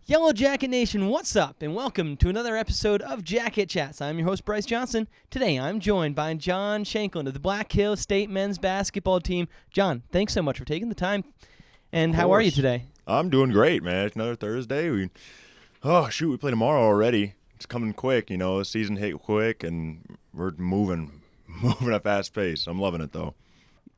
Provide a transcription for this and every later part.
Yellow Jacket Nation, what's up? And welcome to another episode of Jacket Chats. I'm your host, Bryce Johnson. Today, I'm joined by John Shanklin of the Black Hills State men's basketball team. John, thanks so much for taking the time. And how are you today? I'm doing great, man. It's another Thursday. We play tomorrow already. It's coming quick, the season hit quick, and we're moving at a fast pace. I'm loving it, though.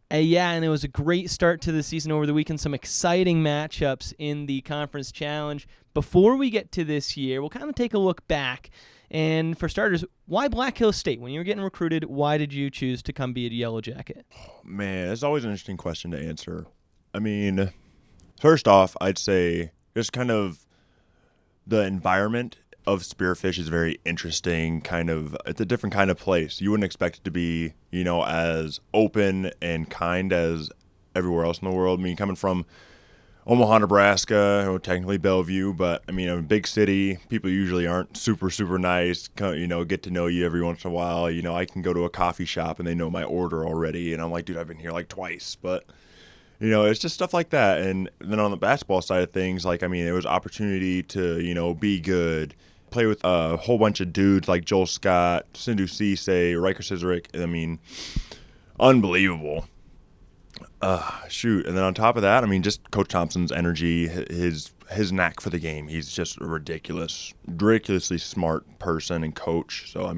Yeah, and it was a great start to the season over the weekend. Some exciting matchups in the Conference Challenge. Before we get to this year, we'll kind of take a look back. And for starters, why Black Hills State? When you were getting recruited, why did you choose to come be a Yellow Jacket? Oh, man, it's always an interesting question to answer. I mean, first off, I'd say just kind of the environment of Spearfish is very interesting. It's a different kind of place. You wouldn't expect it to be, as open and kind as everywhere else in the world. I mean, coming from Omaha, Nebraska, technically Bellevue, but I mean, a big city, people usually aren't super, super nice, get to know you every once in a while. I can go to a coffee shop and they know my order already. And I'm like, dude, I've been here like twice, but it's just stuff like that. And then on the basketball side of things, it was opportunity to, be good, play with a whole bunch of dudes like Joel Scott, Sindhu Cisse, Riker Sizorik. I mean, unbelievable. And then on top of that, just Coach Thompson's energy, his knack for the game. He's just a ridiculously smart person and coach. So, it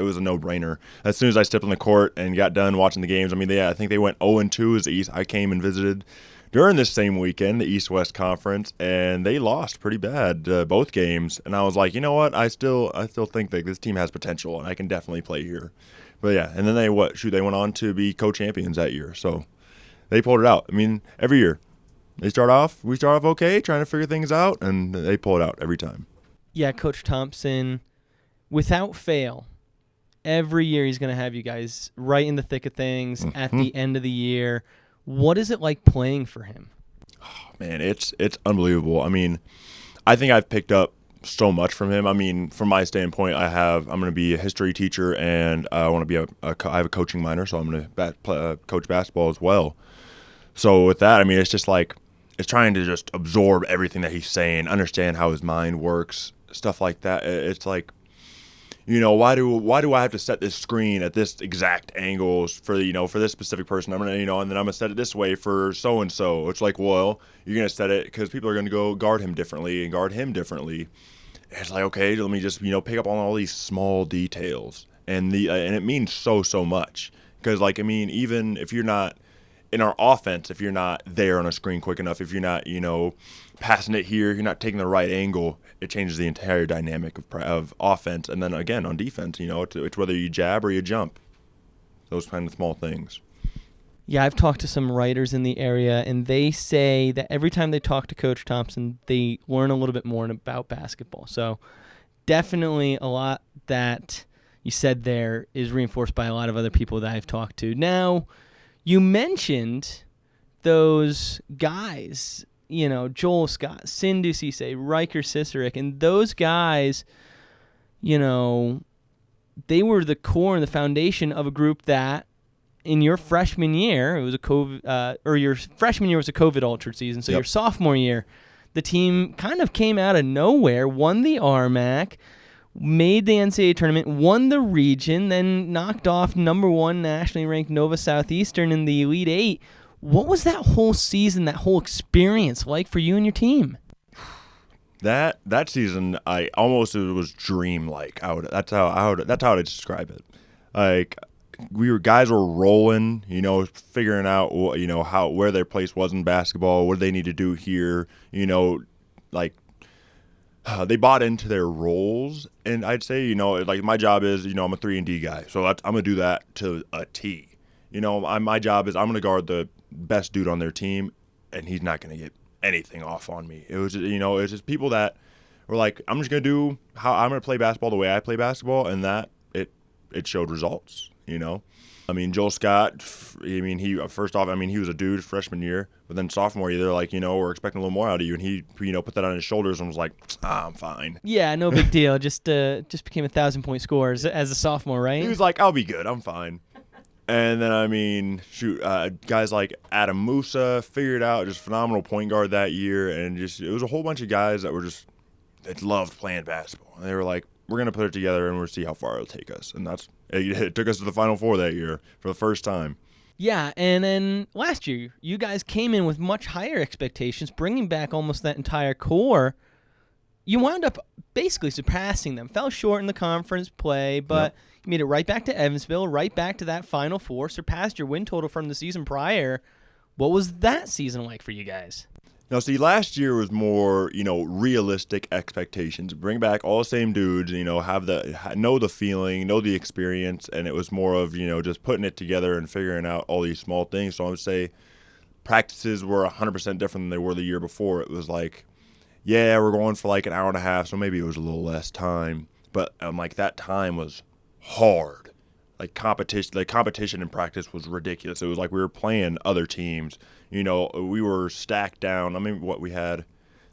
was a no-brainer. As soon as I stepped on the court and got done watching the games, I think they went 0-2 as the East. I came and visited during this same weekend, the East-West Conference, and they lost pretty bad both games. And I was like, you know what? I still think that this team has potential, and I can definitely play here. But yeah, and then they went on to be co-champions that year. So they pulled it out. Every year. We start off okay, trying to figure things out, and they pull it out every time. Yeah, Coach Thompson, without fail, every year he's going to have you guys right in the thick of things at the end of the year. What is it like playing for him? Oh, man, it's unbelievable. I think I've picked up so much from him. From my standpoint, I'm going to be a history teacher, and I want to be I have a coaching minor, so I'm going to coach basketball as well. So with that, it's just it's trying to just absorb everything that he's saying, understand how his mind works, stuff like that. It's like, why do I have to set this screen at this exact angles for this specific person? I'm gonna, and then I'm gonna set it this way for so and so. It's like, well, you're gonna set it because people are gonna go guard him differently and guard him differently. It's like, okay, let me just pick up on all these small details, and it means so much because even if you're not in our offense, if you're not there on a screen quick enough, if you're not, passing it here, you're not taking the right angle, it changes the entire dynamic of offense. And then again, on defense, it's whether you jab or you jump. Those kind of small things. Yeah, I've talked to some writers in the area, and they say that every time they talk to Coach Thompson, they learn a little bit more about basketball. So definitely a lot that you said there is reinforced by a lot of other people that I've talked to. Now, you mentioned those guys, Joel Scott, Sindhu Cisse, Riker Sizorik, and those guys, they were the core and the foundation of a group that in your freshman year, it was your freshman year was a COVID-altered season, so Your sophomore year, the team kind of came out of nowhere, won the RMAC, made the NCAA tournament, won the region, then knocked off number 1 nationally ranked Nova Southeastern in the Elite Eight. What was that whole season, that whole experience like for you and your team? That season, it was dream-like. That's how I'd describe it. Guys were rolling, figuring out, where their place was in basketball, what do they need to do here, they bought into their roles, and I'd say, my job is, I'm a 3-and-D guy, so I'm going to do that to a T. My job is I'm going to guard the best dude on their team, and he's not going to get anything off on me. It was, it's just people that were like, I'm just going to do how I'm going to play basketball the way I play basketball, and that it showed results, Joel Scott, he was a dude freshman year, but then sophomore year, they're like, we're expecting a little more out of you. And he, put that on his shoulders and was like, I'm fine. Yeah, no big deal. Just became 1,000-point scorer as a sophomore, right? He was like, I'll be good. I'm fine. And then, guys like Adam Musa figured out, just phenomenal point guard that year. And it was a whole bunch of guys that were just that loved playing basketball. And they were like, we're going to put it together and we'll see how far it'll take us. And it took us to the Final Four that year for the first time. Yeah, and then last year, you guys came in with much higher expectations, bringing back almost that entire core. You wound up basically surpassing them. Fell short in the conference play, but you made it right back to Evansville, right back to that Final Four, surpassed your win total from the season prior. What was that season like for you guys? Now, see, last year was more, realistic expectations. Bring back all the same dudes, know the feeling, know the experience, and it was more of, just putting it together and figuring out all these small things. So I would say practices were 100% different than they were the year before. It was like, yeah, we're going for like an hour and a half, so maybe it was a little less time. But that time was hard. The competition in practice was ridiculous. It was like we were playing other teams. We were stacked down. I mean, we had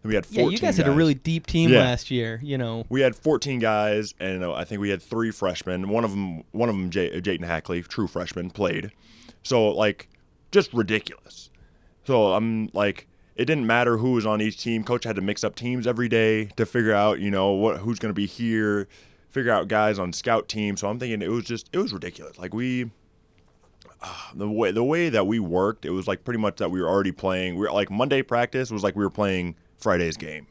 14 Yeah, you guys guys. had a really deep team last year, We had 14 guys, and I think we had 3 freshmen. One of them, Jayton Hackley, true freshman, played. So, just ridiculous. So, I'm like, it didn't matter who was on each team. Coach had to mix up teams every day to figure out, who's going to be here, figure out guys on scout teams. So I'm thinking it was ridiculous. Like the way that we worked, it was like pretty much that we were already playing. We were like Monday practice was like we were playing Friday's game.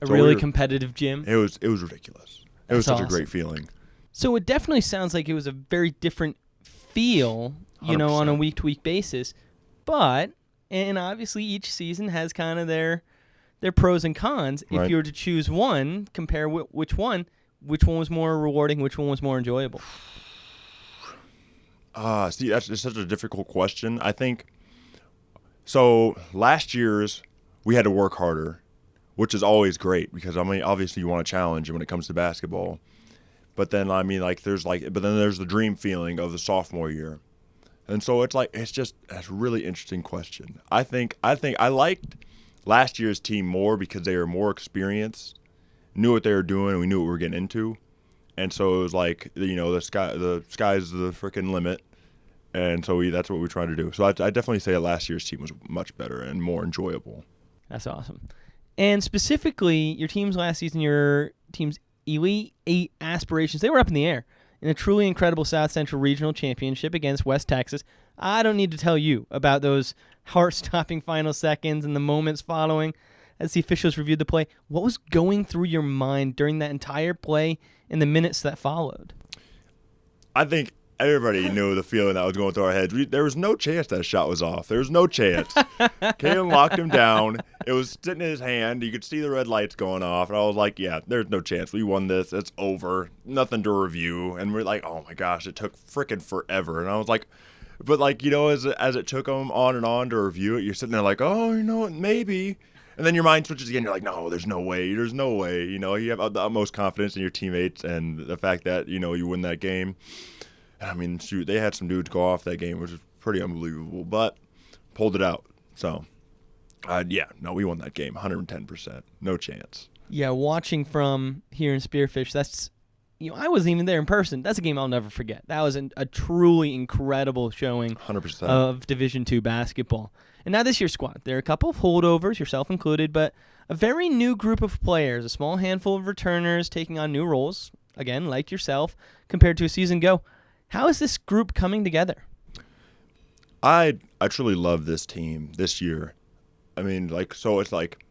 A really competitive gym. It was ridiculous. It was such a great feeling. So it definitely sounds like it was a very different feel, 100%. On a week-to-week basis. But and obviously each season has kind of their pros and cons. If Right. you were to choose one, compare which one was more rewarding, which one was more enjoyable? See, that's just such a difficult question. I think so. Last year's we had to work harder, which is always great because obviously you want a challenge when it comes to basketball. But then there's the dream feeling of the sophomore year, and so that's a really interesting question. I think I liked last year's team more because they were more experienced, knew what they were doing, and we knew what we were getting into. And so it was like, the sky's the freaking limit. And so that's what we tried to do. So I definitely say that last year's team was much better and more enjoyable. That's awesome. And specifically, your team's last season, your team's Elite 8 aspirations, they were up in the air in a truly incredible South Central Regional Championship against West Texas. I don't need to tell you about those heart-stopping final seconds and the moments following as the officials reviewed the play. What was going through your mind during that entire play and the minutes that followed? I think everybody knew the feeling that was going through our heads. There was no chance that shot was off. There was no chance. Kalen locked him down. It was sitting in his hand. You could see the red lights going off. And I was like, yeah, there's no chance. We won this. It's over. Nothing to review. And we're like, oh, my gosh, it took freaking forever. And I was like, but as it took them on and on to review it, you're sitting there like, oh, maybe. And then your mind switches again. You're like, no, there's no way. There's no way. You have the utmost confidence in your teammates and the fact that, you win that game. And I mean, shoot, they had some dudes go off that game, which was pretty unbelievable, but pulled it out. So, we won that game 110%. No chance. Yeah, watching from here in Spearfish, that's, I wasn't even there in person. That's a game I'll never forget. That was a truly incredible showing 100%. Of Division II basketball. And now this year's squad, there are a couple of holdovers, yourself included, but a very new group of players, a small handful of returners taking on new roles, again, like yourself, compared to a season ago. How is this group coming together? I truly love this team this year. I mean, so it's like,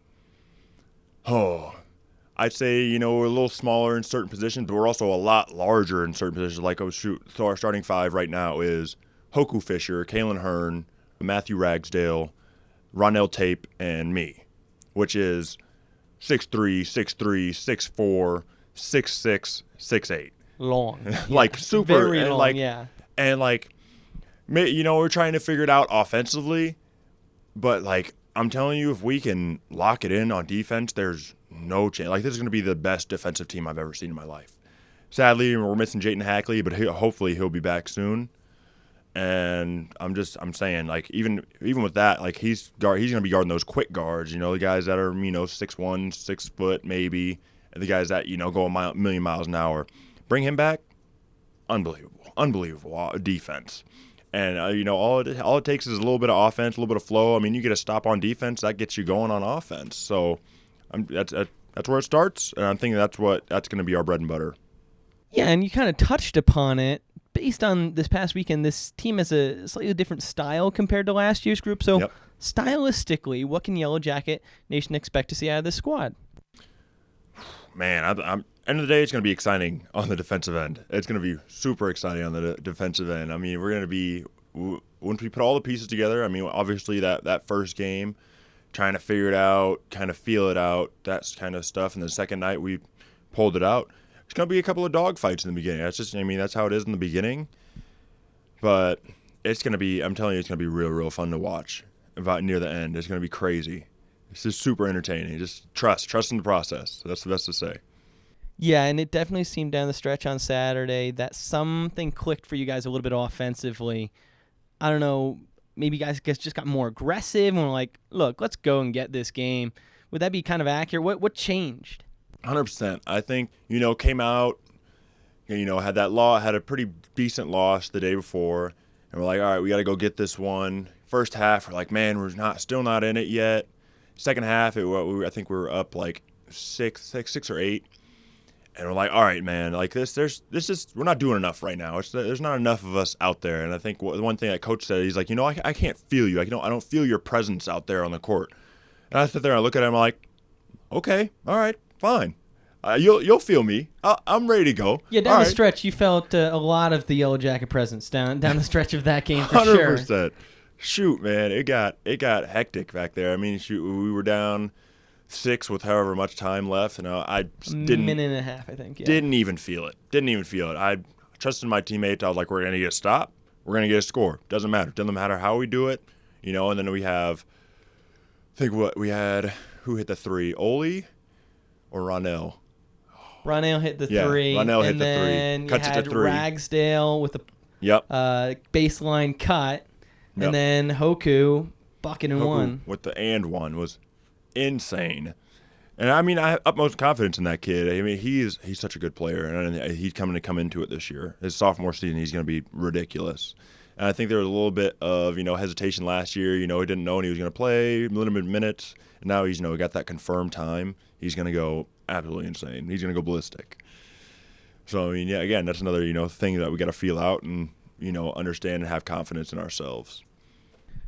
I'd say, we're a little smaller in certain positions, but we're also a lot larger in certain positions. So our starting 5 right now is Hoku Fisher, Kalen Hearn, Matthew Ragsdale, Ronell Tape, and me, which is 6'3", 6'3", 6'4", 6'6", 6'8". Long. Super. Very and long, yeah. And we're trying to figure it out offensively, but I'm telling you, if we can lock it in on defense, there's no chance. This is going to be the best defensive team I've ever seen in my life. Sadly, we're missing Jayton Hackley, but hopefully he'll be back soon. And I'm saying, even with that, he's going to be guarding those quick guards, the guys that are, 6'1", 6 foot maybe, and the guys that, go a million miles an hour. Bring him back, unbelievable defense. And, all it takes is a little bit of offense, a little bit of flow. I mean, you get a stop on defense, that gets you going on offense. So that's where it starts, and I'm thinking that's going to be our bread and butter. Yeah, and you kind of touched upon it. Based on this past weekend, this team has a slightly different style compared to last year's group. So, stylistically, what can Yellow Jacket Nation expect to see out of this squad? Man, end of the day, it's going to be exciting on the defensive end. It's going to be super exciting on the defensive end. I mean, we're going to be, once we put all the pieces together, I mean, obviously that first game, trying to figure it out, kind of feel it out, that kind of stuff. And the second night, we pulled it out. It's going to be a couple of dog fights in the beginning. That's how it is in the beginning. But it's going to be, I'm telling you, it's going to be real, real fun to watch about near the end. It's going to be crazy. It's just super entertaining. Just trust in the process. That's the best to say. Yeah, and it definitely seemed down the stretch on Saturday that something clicked for you guys a little bit offensively. I don't know, maybe you guys just got more aggressive and were like, look, let's go and get this game. Would that be kind of accurate? What changed? 100%. I think, came out, had a pretty decent loss the day before, and we're like, all right, we got to go get this one. First half, we're like, man, we're still not in it yet. Second half, I think we were up like six or eight, and we're like, all right, man, like we're not doing enough right now. There's not enough of us out there, and I think one thing that coach said, he's like, I can't feel you. I don't feel your presence out there on the court. And I sit there and I look at him, I'm like, okay, all right. Fine. You'll feel me. I'm ready to go. Yeah, down the stretch, you felt a lot of the Yellow Jacket presence down the stretch of that game for 100%. sure. Shoot, man, it got hectic back there. I mean, we were down 6 with however much time left, and I didn't minute and a half, I think. Yeah. Didn't even feel it. I trusted my teammates. I was like, we're gonna get a stop. We're gonna get a score. Doesn't matter how we do it, And then we have, who hit the 3? Oli or Ronell? Ronell hit the 3. Ronell hit the 3. And Cuts you it had to 3. Ragsdale with the baseline cut. And then Hoku bucket and one. With the and one was insane. And I mean, I have utmost confidence in that kid. I mean, he's such a good player, and he's come into it this year. His sophomore season, he's going to be ridiculous. And I think there was a little bit of, hesitation last year. He didn't know when he was going to play, limited minutes. And now he's, got that confirmed time. He's going to go absolutely insane. He's going to go ballistic. So, I mean, yeah, again, that's another, thing that we got to feel out and, understand and have confidence in ourselves.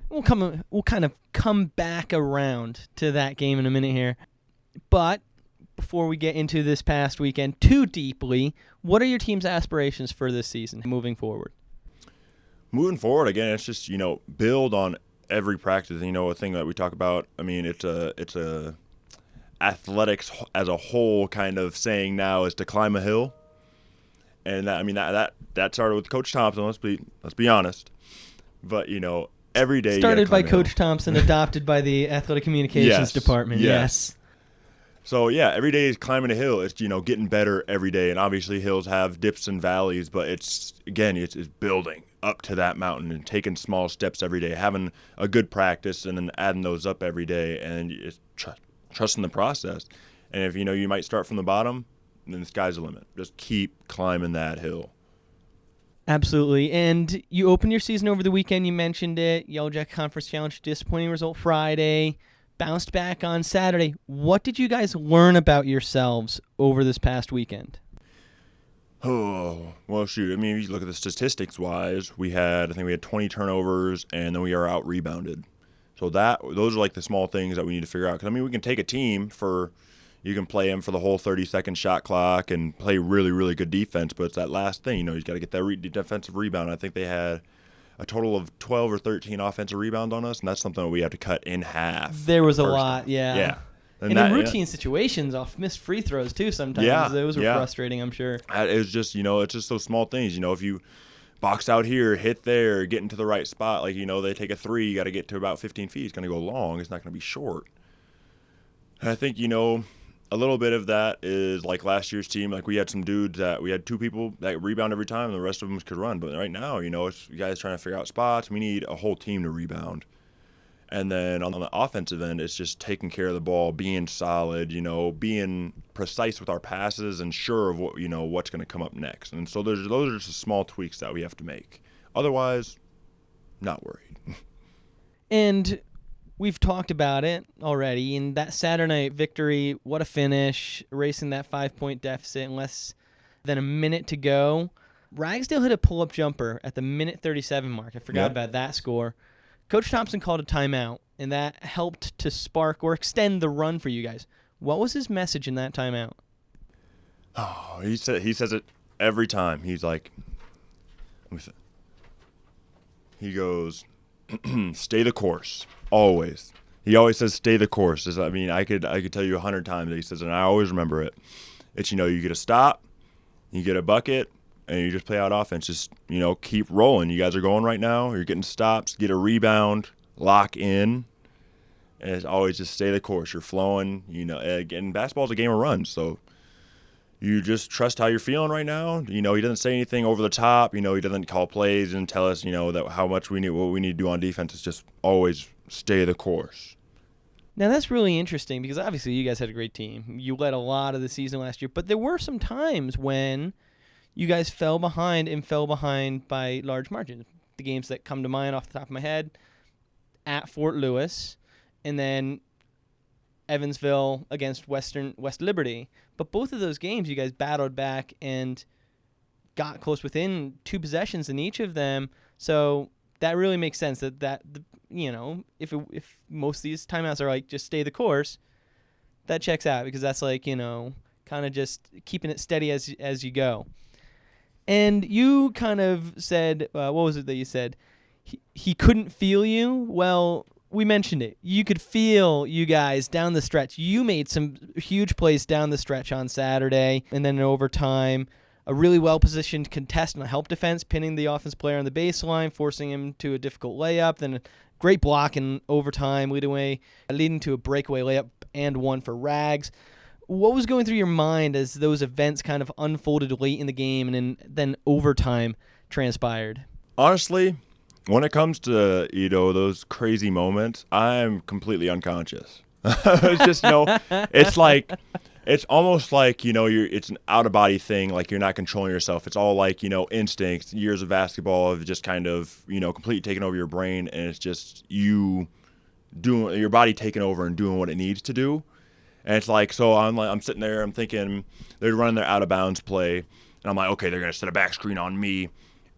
We'll kind of come back around to that game in a minute here. But before we get into this past weekend too deeply, what are your team's aspirations for this season moving forward? Moving forward, again, it's just, build on every practice. A thing that we talk about, I mean, it's a athletics as a whole kind of saying now is to climb a hill. And that started with Coach Thompson, let's be honest. But, every day started by Coach Thompson, adopted by the athletic communications department. Yes. So, yeah, every day is climbing a hill. It's, getting better every day. And obviously hills have dips and valleys, but it's building up to that mountain and taking small steps every day, having a good practice and then adding those up every day and it's trusting the process. And if, you might start from the bottom, then the sky's the limit. Just keep climbing that hill. Absolutely. And you opened your season over the weekend. You mentioned it. Yellow Jacket Conference Challenge, disappointing result Friday. Bounced back on Saturday. What did you guys learn about yourselves over this past weekend? Oh, well, shoot. I mean, if you look at the statistics-wise, I think we had 20 turnovers, and then we are out-rebounded. So those are like the small things that we need to figure out. Because, I mean, we can take a team you can play them for the whole 30-second shot clock and play really, really good defense, but it's that last thing. You've got to get that defensive rebound. I think they had a total of 12 or 13 offensive rebounds on us, and that's something that we have to cut in half. There was a lot, yeah. Yeah. And in routine situations, off missed free throws, too, sometimes. Yeah. Those were frustrating, I'm sure. It's just, it's just those small things. If you box out here, hit there, get into the right spot, like, they take a 3, you got to get to about 15 feet. It's going to go long. It's not going to be short. And I think, a little bit of that is like last year's team. Like we had some dudes we had 2 people that rebound every time, and the rest of them could run. But right now, it's you guys trying to figure out spots. We need a whole team to rebound. And then on the offensive end, it's just taking care of the ball, being solid, being precise with our passes and sure of what what's going to come up next. And so those are just small tweaks that we have to make. Otherwise, not worried. And we've talked about it already. In that Saturday night victory, what a finish, erasing that 5-point deficit in less than a minute to go. Ragsdale hit a pull-up jumper at the minute 37 mark. I forgot about that score. Coach Thompson called a timeout, and that helped to spark or extend the run for you guys. What was his message in that timeout? Oh, he says it every time. He's like, he goes, stay the course, always. He always says, stay the course. I mean, I could tell you 100 times that he says it, and I always remember it. It's, you get a stop, you get a bucket, and you just play out offense. Just, keep rolling. You guys are going right now. You're getting stops, get a rebound, lock in. And it's always just stay the course. You're flowing. Again, basketball's a game of runs, so you just trust how you're feeling right now. He doesn't say anything over the top. He doesn't call plays and tell us, that how much what we need to do on defense. It's just always stay the course. Now, that's really interesting because obviously you guys had a great team. You led a lot of the season last year, but there were some times when you guys fell behind by large margins. The games that come to mind off the top of my head, at Fort Lewis, and then Evansville against West Liberty. But both of those games, you guys battled back and got close within 2 possessions in each of them. So that really makes sense that if most of these timeouts are like just stay the course, that checks out because that's like, kind of just keeping it steady as you go. And you kind of said, what was it that you said? He couldn't feel you. Well, we mentioned it. You could feel you guys down the stretch. You made some huge plays down the stretch on Saturday, and then in overtime, a really well-positioned contest on a help defense, pinning the offense player on the baseline, forcing him to a difficult layup, then a great block in overtime, leading to a breakaway layup and one for Rags. What was going through your mind as those events kind of unfolded late in the game and then overtime transpired? Honestly, when it comes to, those crazy moments, I'm completely unconscious. It's just, it's almost like, it's an out-of-body thing, like you're not controlling yourself. It's all like, instincts, years of basketball have just kind of, completely taken over your brain, and it's just you doing, your body taking over and doing what it needs to do. And it's like, so I'm sitting there, I'm thinking, they're running their out-of-bounds play, and I'm like, okay, they're going to set a back screen on me.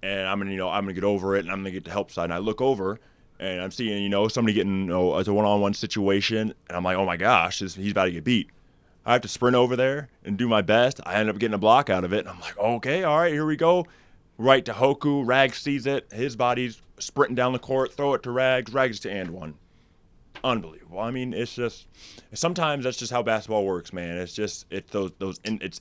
And I'm gonna get over it, and I'm gonna get the help side. And I look over, and I'm seeing somebody getting as a one-on-one situation, and I'm like, oh my gosh, he's about to get beat. I have to sprint over there and do my best. I end up getting a block out of it, and I'm like, okay, all right, here we go. Right to Hoku. Rags sees it. His body's sprinting down the court. Throw it to Rags. Rags to and one. Unbelievable. I mean, it's just sometimes that's just how basketball works, man. It's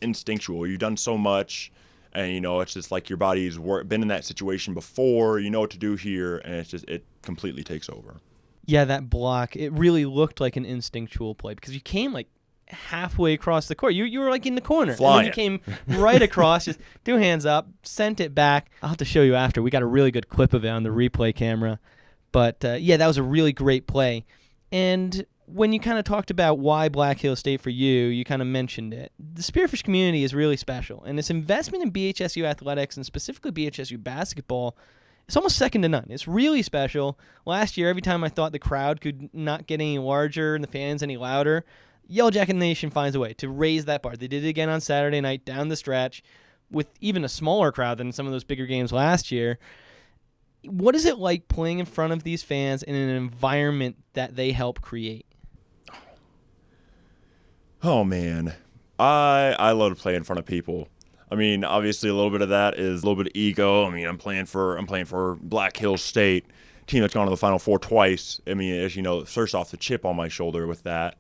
instinctual. You've done so much. And, it's just like your body's been in that situation before, you know what to do here, and it completely takes over. Yeah, that block, it really looked like an instinctual play because you came like halfway across the court. You were like in the corner. Flying. And then you came right across, just 2 hands up, sent it back. I'll have to show you after. We got a really good clip of it on the replay camera. But, that was a really great play. And when you kind of talked about why Black Hills State for you kind of mentioned it. The Spearfish community is really special, and its investment in BHSU athletics and specifically BHSU basketball is almost second to none. It's really special. Last year, every time I thought the crowd could not get any larger and the fans any louder, Yellow Jacket Nation finds a way to raise that bar. They did it again on Saturday night down the stretch with even a smaller crowd than some of those bigger games last year. What is it like playing in front of these fans in an environment that they help create? Oh man, I love to play in front of people. I mean, obviously a little bit of that is a little bit of ego. I mean, I'm playing for Black Hills State, team that's gone to the Final Four twice. I mean, as first off, the chip on my shoulder with that,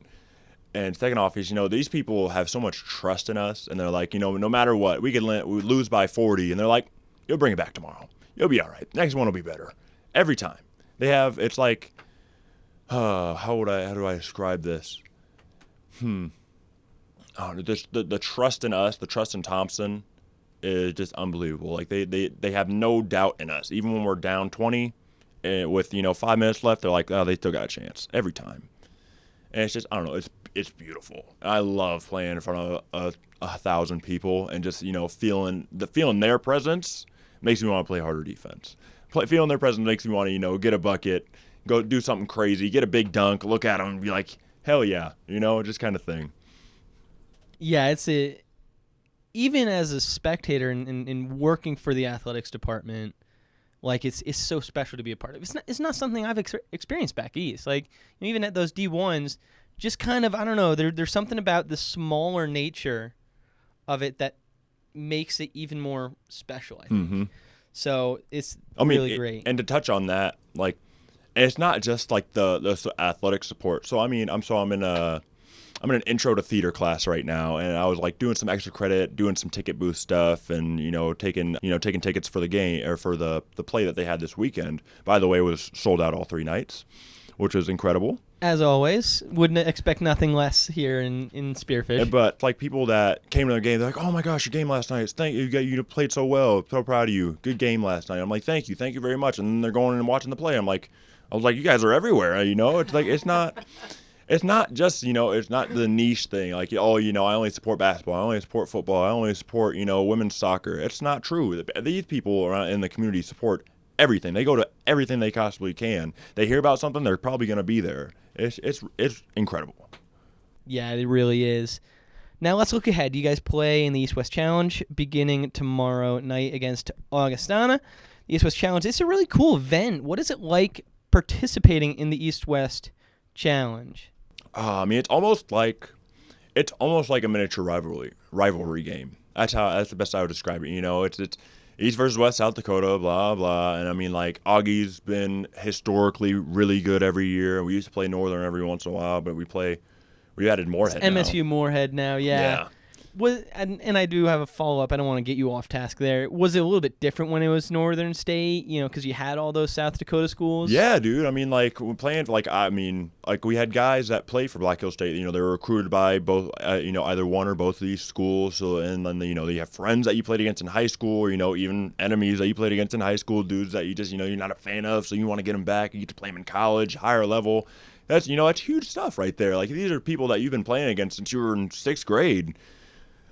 and second off is these people have so much trust in us, and they're like, no matter what, we lose by 40, and they're like, you'll bring it back tomorrow. You'll be all right. Next one will be better. Every time they have, it's like, how do I describe this? Oh, the trust in us, the trust in Thompson is just unbelievable. Like they have no doubt in us. Even when we're down 20 with 5 minutes left, they're like, oh, they still got a chance every time. And it's just, I don't know, it's beautiful. I love playing in front of 1,000 people and just feeling their presence makes me want to play harder defense. Feeling their presence makes me want to get a bucket, go do something crazy, get a big dunk, look at them and be like, hell yeah, just kind of thing. Yeah, even as a spectator and working for the athletics department, like it's so special to be a part of. It's not something I've experienced back east. Like even at those D1s, just kind of, I don't know, there's something about the smaller nature of it that makes it even more special, I think. Mm-hmm. So it's really great. And to touch on that, like, and it's not just like the athletic support. So I'm in an intro to theater class right now, and I was like doing some extra credit, doing some ticket booth stuff, and taking tickets for the game or for the play that they had this weekend. By the way, it was sold out all 3 nights, which was incredible. As always, wouldn't expect nothing less here in Spearfish. But like people that came to the game, they're like, "Oh my gosh, your game last night! Thank you, you played so well. So proud of you. Good game last night." I'm like, "Thank you very much." And then they're going and watching the play. I was like, "You guys are everywhere." It's like it's not just it's not the niche thing. Like I only support basketball, I only support football, I only support women's soccer. It's not true. These people around in the community support everything. They go to everything they possibly can. They hear about something, they're probably going to be there. It's incredible. Yeah, it really is. Now let's look ahead. You guys play in the East-West Challenge beginning tomorrow night against Augustana. The East-West Challenge, it's a really cool event. What is it like participating in the East-West Challenge? I mean, it's almost like a miniature rivalry game. That's the best I would describe it. It's East versus West, South Dakota, blah, blah. And I mean, like, Augie's been historically really good every year. We used to play Northern every once in a while, but we added Moorhead now. MSU Moorhead now, yeah. And I do have a follow-up. I don't want to get you off task there. Was it a little bit different when it was Northern State, because you had all those South Dakota schools? Yeah, dude. I mean, like, when playing, we had guys that played for Black Hill State. They were recruited by both, either one or both of these schools. So, and then, you have friends that you played against in high school, or, even enemies that you played against in high school, dudes that you just, you're not a fan of, so you want to get them back. You get to play them in college, higher level. That's huge stuff right there. Like, these are people that you've been playing against since you were in 6th grade.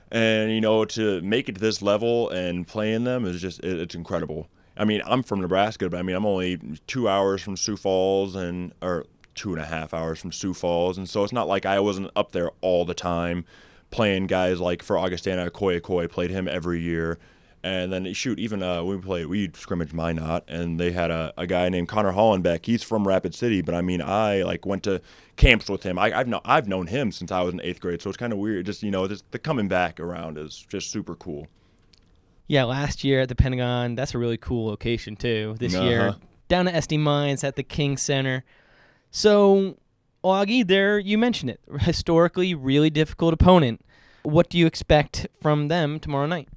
And, to make it to this level and playing them is just, it's incredible. I mean, I'm from Nebraska, but I mean, I'm only 2 hours from Sioux Falls or 2.5 hours from Sioux Falls. And so it's not like I wasn't up there all the time playing guys like for Augustana, Okoye played him every year. And then, even we scrimmaged Minot, and they had a guy named Connor Hollenbeck. He's from Rapid City, but I mean, I went to camps with him. I've known him since I was in 8th grade, so it's kind of weird. Just just the coming back around is just super cool. Yeah, last year at the Pentagon, that's a really cool location too. This year, down at SD Mines at the King Center. So, Augie, there you mentioned it. Historically, really difficult opponent. What do you expect from them tomorrow night?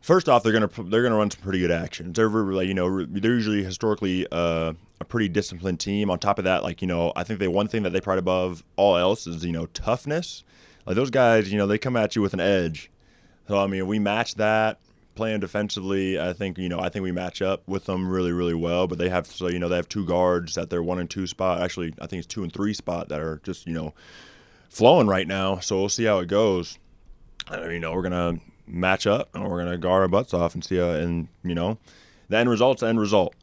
First off, they're gonna run some pretty good actions. They're usually historically a pretty disciplined team. On top of that, I think one thing that they pride above all else is toughness. Like those guys, they come at you with an edge. So I mean, we match that playing defensively. I think we match up with them really, really well. But they have they have 2 guards at their 1 and 2 spot. Actually, I think it's 2 and 3 spot that are just flowing right now. So we'll see how it goes. We're gonna match up and we're going to guard our butts off and see the end result's the end result.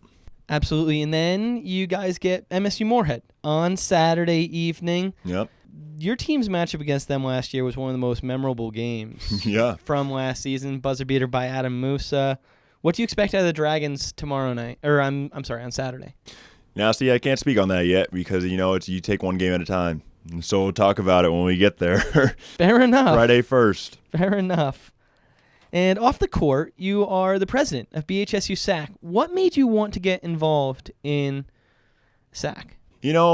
Absolutely. And then you guys get MSU Moorhead on Saturday evening. Yep. Your team's matchup against them last year was one of the most memorable games from last season. Buzzer beater by Adam Musa. What do you expect out of the Dragons tomorrow night? Or I'm sorry, on Saturday. Now, see, I can't speak on that yet because it's you take one game at a time. And so we'll talk about it when we get there. Fair enough. Friday first. Fair enough. And off the court, you are the president of BHSU SAC. What made you want to get involved in SAC?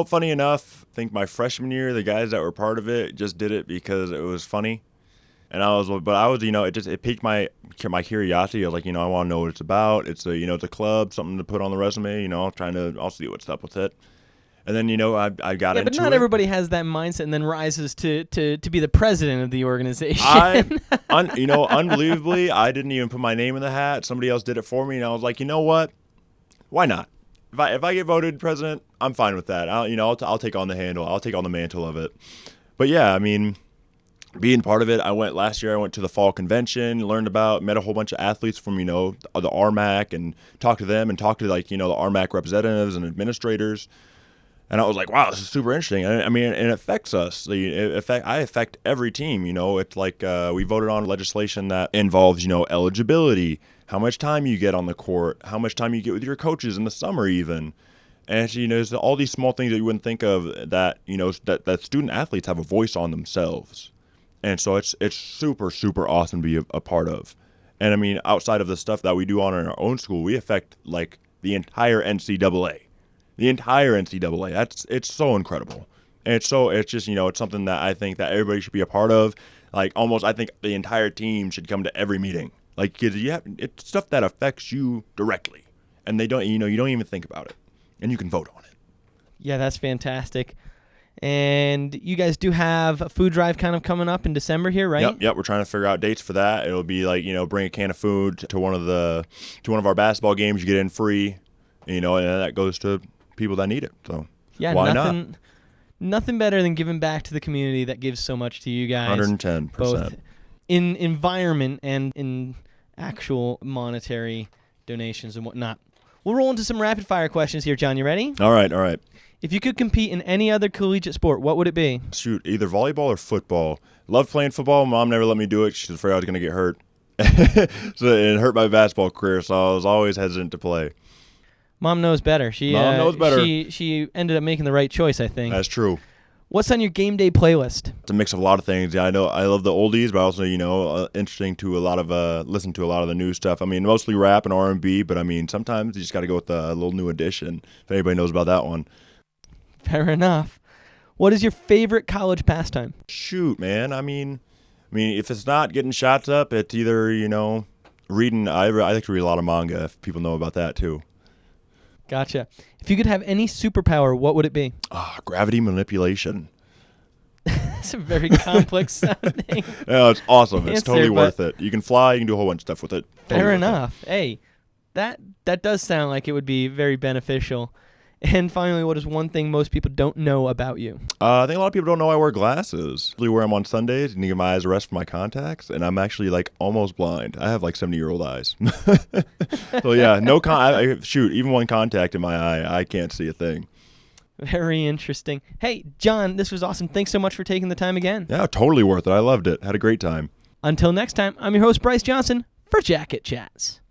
Funny enough, I think my freshman year, the guys that were part of it just did it because it was funny. And I was, it piqued my curiosity. I was like, I want to know what it's about. It's it's a club, something to put on the resume. I'll see what's up with it. And then, I got into it. But not everybody has that mindset and then rises to be the president of the organization. Unbelievably, I didn't even put my name in the hat. Somebody else did it for me, and I was like, you know what? Why not? If I get voted president, I'm fine with that. I'll take on the handle. I'll take on the mantle of it. But yeah, I mean, being part of it. Last year, I went to the fall convention, met a whole bunch of athletes from, the RMAC, and talked to them and talked to, like, the RMAC representatives and administrators. And I was like, wow, this is super interesting. I mean, and it affects us. I affect every team. It's like we voted on legislation that involves, eligibility, how much time you get on the court, how much time you get with your coaches in the summer even. And there's all these small things that you wouldn't think of that, that student athletes have a voice on themselves. And so it's super, super awesome to be a part of. And I mean, outside of the stuff that we do on in our own school, we affect like the entire NCAA. The entire NCAA. It's so incredible. And it's just, it's something that I think that everybody should be a part of. Like almost, I think the entire team should come to every meeting. Like, because it's stuff that affects you directly. And you don't even think about it. And you can vote on it. Yeah, that's fantastic. And you guys do have a food drive kind of coming up in December here, right? Yep. We're trying to figure out dates for that. It'll be like, bring a can of food to one of our basketball games. You get in free, and that goes to people that need it. So yeah, why not? Nothing better than giving back to the community that gives so much to you guys. 110%. Both in environment and in actual monetary donations and whatnot. We'll roll into some rapid fire questions here, John. You ready? All right. If you could compete in any other collegiate sport, what would it be? Shoot, either volleyball or football. Love playing football. Mom never let me do it. She's afraid I was going to get hurt. So it hurt my basketball career, so I was always hesitant to play. Mom knows better. Mom knows better. She ended up making the right choice, I think. That's true. What's on your game day playlist? It's a mix of a lot of things. Yeah, I know I love the oldies, but also, interesting to listen to a lot of the new stuff. I mean, mostly rap and R&B, but I mean, sometimes you just got to go with a little new edition, if anybody knows about that one. Fair enough. What is your favorite college pastime? Shoot, man. I mean, if it's not getting shots up, it's either, reading. I like to read a lot of manga, if people know about that too. Gotcha. If you could have any superpower, what would it be? Gravity manipulation. That's a very complex sounding. Yeah, it's awesome. It's answer, totally worth it. You can fly. You can do a whole bunch of stuff with it. Fair enough. Hey, that does sound like it would be very beneficial. And finally, what is one thing most people don't know about you? I think a lot of people don't know I wear glasses. I wear them on Sundays and get my eyes a rest for my contacts, and I'm actually like almost blind. I have like 70-year-old eyes. So yeah, even one contact in my eye, I can't see a thing. Very interesting. Hey, John, this was awesome. Thanks so much for taking the time again. Yeah, totally worth it. I loved it. Had a great time. Until next time, I'm your host, Bryce Johnson, for Jacket Chats.